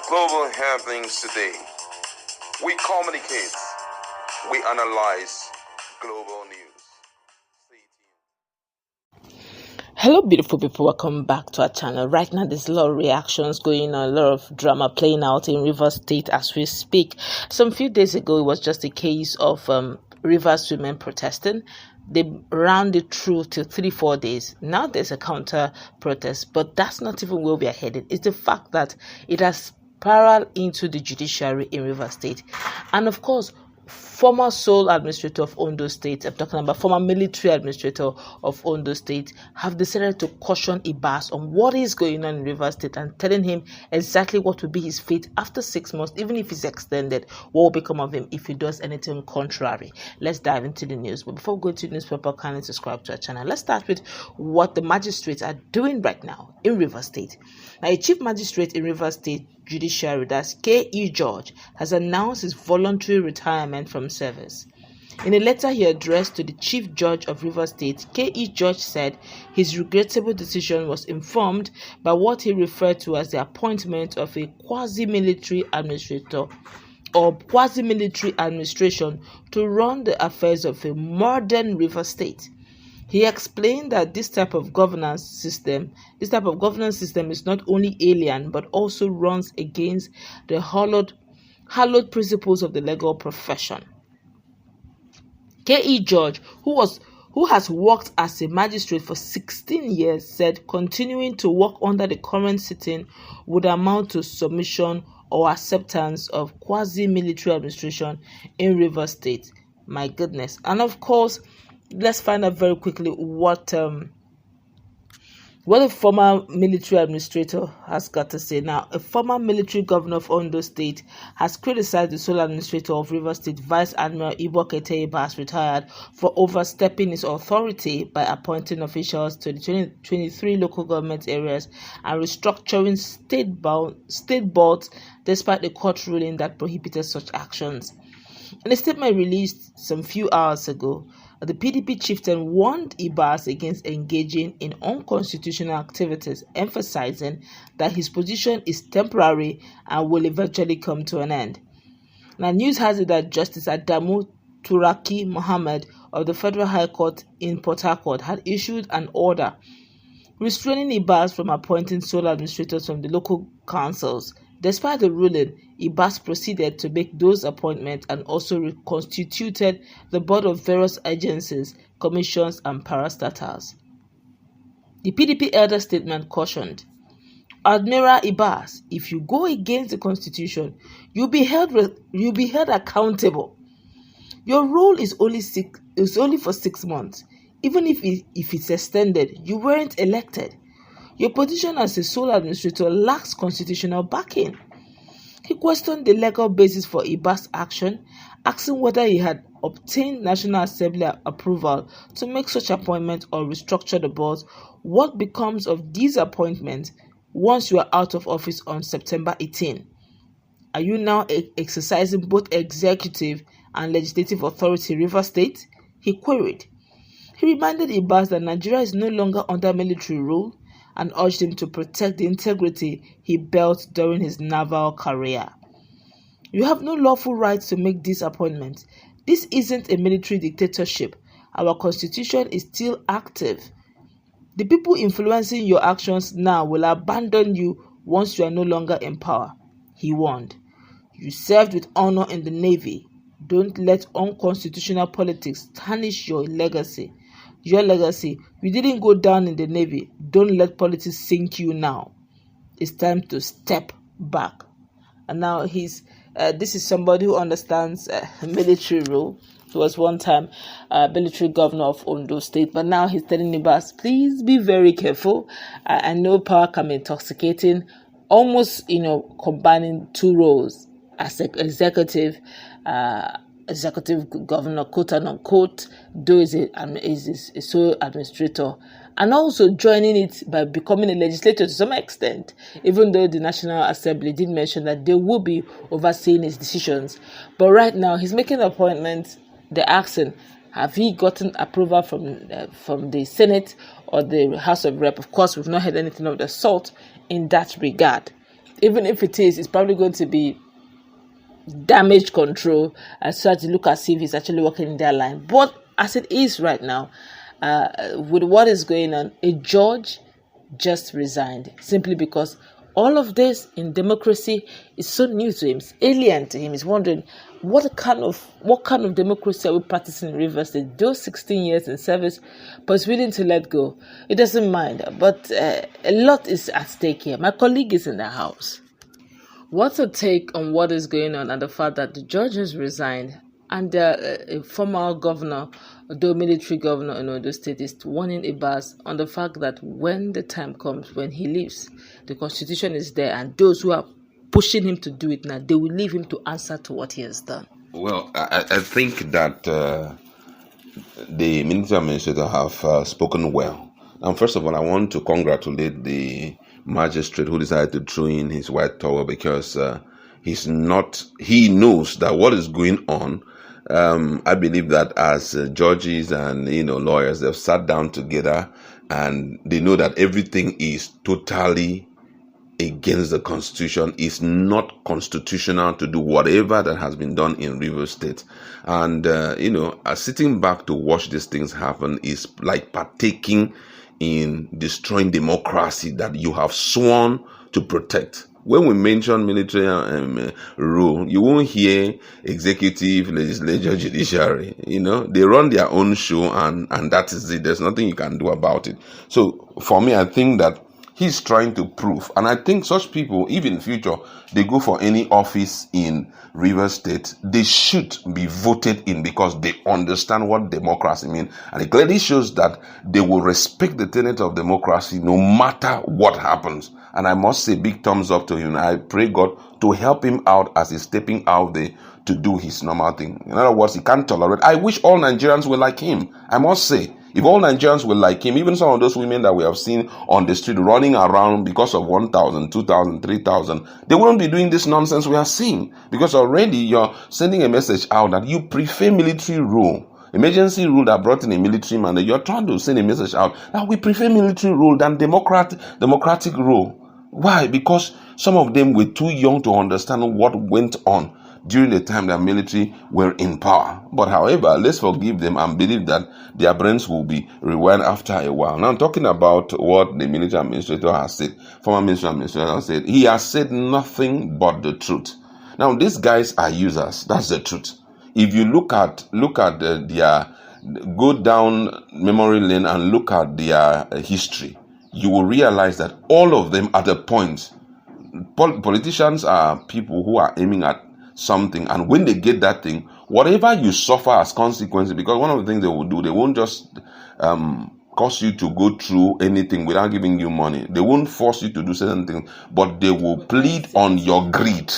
Global happenings today. We communicate. We analyze global news. Stay tuned. Hello, beautiful people. Welcome back to our channel. Right now, there's a lot of reactions going on, a lot of drama playing out in Rivers State as we speak. Some few days ago, it was just a case of Rivers women protesting. They ran it through till 3-4 days. Now there's a counter protest, but that's not even where we are headed. It's the fact that it has spiraled into the judiciary in Rivers State. And of course, former sole administrator of Ondo State, I'm talking about former military administrator of Ondo State, have decided to caution Ibas on what is going on in Rivers State and telling him exactly what will be his fate after 6 months, even if it's extended, what will become of him if he does anything contrary. Let's dive into the news. But before we go to the newspaper, kindly subscribe to our channel. Let's start with what the magistrates are doing right now in Rivers State. Now, a chief magistrate in Rivers State Judiciary, that's K.E. George, has announced his voluntary retirement from service. In a letter he addressed to the Chief Judge of Rivers State, K.E. George said his regrettable decision was informed by what he referred to as the appointment of a quasi-military administrator or quasi-military administration to run the affairs of a modern Rivers State. He explained that this type of governance system is not only alien but also runs against the hallowed principles of the legal profession. K.E. George, who has worked as a magistrate for 16 years, said continuing to work under the current sitting would amount to submission or acceptance of quasi-military administration in Rivers State. My goodness. And of course, let's find out very quickly what a former military administrator has got to say. Now, a former military governor of Ondo State has criticized the sole administrator of Rivers State, Vice Admiral Ibas Ette, retired, for overstepping his authority by appointing officials to the 23 local government areas and restructuring state boards despite the court ruling that prohibited such actions. In a statement released some few hours ago, the PDP chieftain warned Ibas against engaging in unconstitutional activities, emphasizing that his position is temporary and will eventually come to an end. Now, news has it that Justice Adamu Turaki Mohammed of the Federal High Court in Port Harcourt had issued an order restraining Ibas from appointing sole administrators from the local councils. Despite the ruling, Ibas proceeded to make those appointments and also reconstituted the board of various agencies, commissions, and parastatals. The PDP elder statement cautioned, Admiral Ibas, if you go against the constitution, you'll be held accountable. Your role is only for 6 months. Even if it's extended, you weren't elected. Your position as a sole administrator lacks constitutional backing. He questioned the legal basis for Ibas' action, asking whether he had obtained National Assembly approval to make such appointments or restructure the boards. What becomes of these appointments once you are out of office on September 18? Are you now exercising both executive and legislative authority in Rivers State? He queried. He reminded Ibas that Nigeria is no longer under military rule and urged him to protect the integrity he built during his naval career. You have no lawful right to make these appointments. This isn't a military dictatorship. Our constitution is still active. The people influencing your actions now will abandon you once you are no longer in power, he warned. You served with honor in the Navy. Don't let unconstitutional politics tarnish your legacy. You didn't go down in the Navy. Don't let politics sink you now. It's time to step back. And now this is somebody who understands military rule. He was one time military governor of Ondo State, but now he's telling Ibas, please be very careful. I know power can be intoxicating, almost combining two roles as executive governor, quote and unquote, though is a sole administrator, and also joining it by becoming a legislator to some extent, even though the National Assembly did mention that they will be overseeing his decisions. But right now, he's making appointments. They're asking, have he gotten approval from the Senate or the House of Rep? Of course, we've not heard anything of the sort in that regard. even if it is, it's probably going to be damage control and start to look as if he's actually working in their line. But as it is right now, with what is going on, a judge just resigned simply because all of this in democracy is so new to him, it's alien to him. He's wondering what kind of democracy are we practicing in Rivers State? Those 16 years in service, but he's willing to let go. He doesn't mind, but a lot is at stake here. My colleague is in the house. What's your take on what is going on and the fact that the judge has resigned and a former governor, the military governor in Ondo State, is warning Ibas on the fact that when the time comes, when he leaves, the constitution is there, and those who are pushing him to do it now, they will leave him to answer to what he has done? Well, I think that the military administrator have spoken well. And first of all, I want to congratulate the magistrate who decided to throw in his white towel, because he knows that what is going on. I believe that as judges and lawyers, they've sat down together and they know that everything is totally against the constitution. It's not constitutional to do whatever that has been done in Rivers State. And sitting back to watch these things happen is like partaking in destroying democracy that you have sworn to protect. When we mention military rule, you won't hear executive, legislature, judiciary. They run their own show, and that is it. There's nothing you can do about it. So for me, I think that he's trying to prove, and I think such people, even in future, they go for any office in Rivers State, they should be voted in because they understand what democracy means. And it clearly shows that they will respect the tenet of democracy no matter what happens. And I must say, big thumbs up to him. I pray God to help him out as he's stepping out there to do his normal thing. In other words, he can't tolerate. I wish all Nigerians were like him. I must say, if all Nigerians were like him, even some of those women that we have seen on the street running around because of 1,000, 2,000, 3,000, they wouldn't be doing this nonsense we are seeing. Because already you're sending a message out that you prefer military rule. Emergency rule that brought in a military man, you're trying to send a message out that we prefer military rule than democratic rule. Why? Because some of them were too young to understand what went on during the time that military were in power. But however, let's forgive them and believe that their brains will be rewind after a while. Now, I'm talking about what the military administrator has said. Former military administrator said he has said nothing but the truth. Now, these guys are users. That's the truth. If you look at their go down memory lane and look at their history, you will realize that all of them at a point, politicians are people who are aiming at something, and when they get that thing, whatever you suffer as consequences, because one of the things they will do, they won't just cause you to go through anything without giving you money. They won't force you to do certain things, but they will plead on your greed.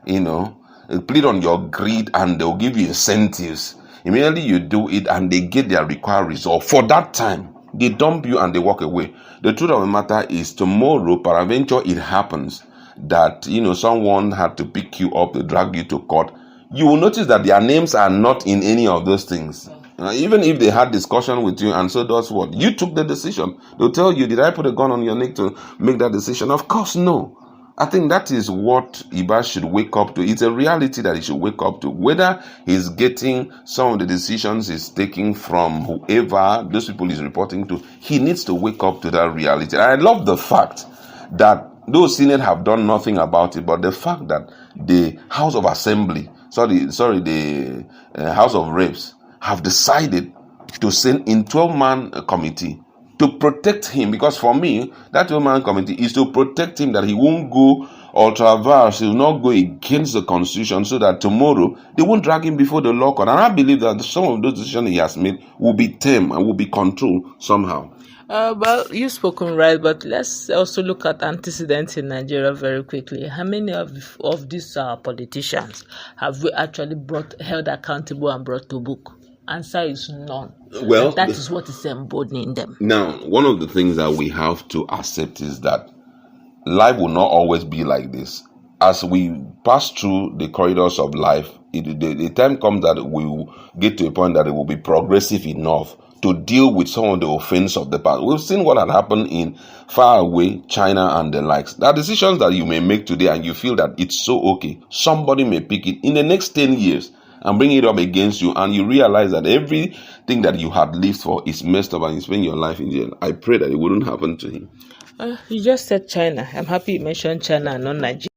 They plead on your greed, and they'll give you incentives. Immediately you do it, and they get their required result. For that time, they dump you and they walk away. The truth of the matter is, tomorrow, peradventure, it happens that someone had to pick you up, to drag you to court. You will notice that their names are not in any of those things. Even if they had discussion with you, and so does what? You took the decision. They'll tell you, did I put a gun on your neck to make that decision? Of course, no. I think that is what Ibas should wake up to. It's a reality that he should wake up to. Whether he's getting some of the decisions he's taking from whoever those people is reporting to, he needs to wake up to that reality. And I love the fact that those Senate have done nothing about it, but the fact that the House of Assembly, the House of Reps have decided to send in 12-man committee to protect him, because for me, that 12-man committee is to protect him, that he won't go ultra-vires, he will not go against the constitution, so that tomorrow they won't drag him before the law court. And I believe that some of those decisions he has made will be tamed and will be controlled somehow. Well, you've spoken right, but let's also look at antecedents in Nigeria very quickly. How many of these politicians have we actually held accountable and brought to book? Answer is none. Well, and that is what is embodying them. Now, one of the things that we have to accept is that life will not always be like this. As we pass through the corridors of life, the time comes that we will get to a point that it will be progressive enough to deal with some of the offense of the past. We've seen what had happened in far away China and the likes. There are decisions that you may make today and you feel that it's so okay. Somebody may pick it in the next 10 years and bring it up against you, and you realize that everything that you had lived for is messed up and you spend your life in jail. I pray that it wouldn't happen to him. You just said China. I'm happy you mentioned China and not Nigeria.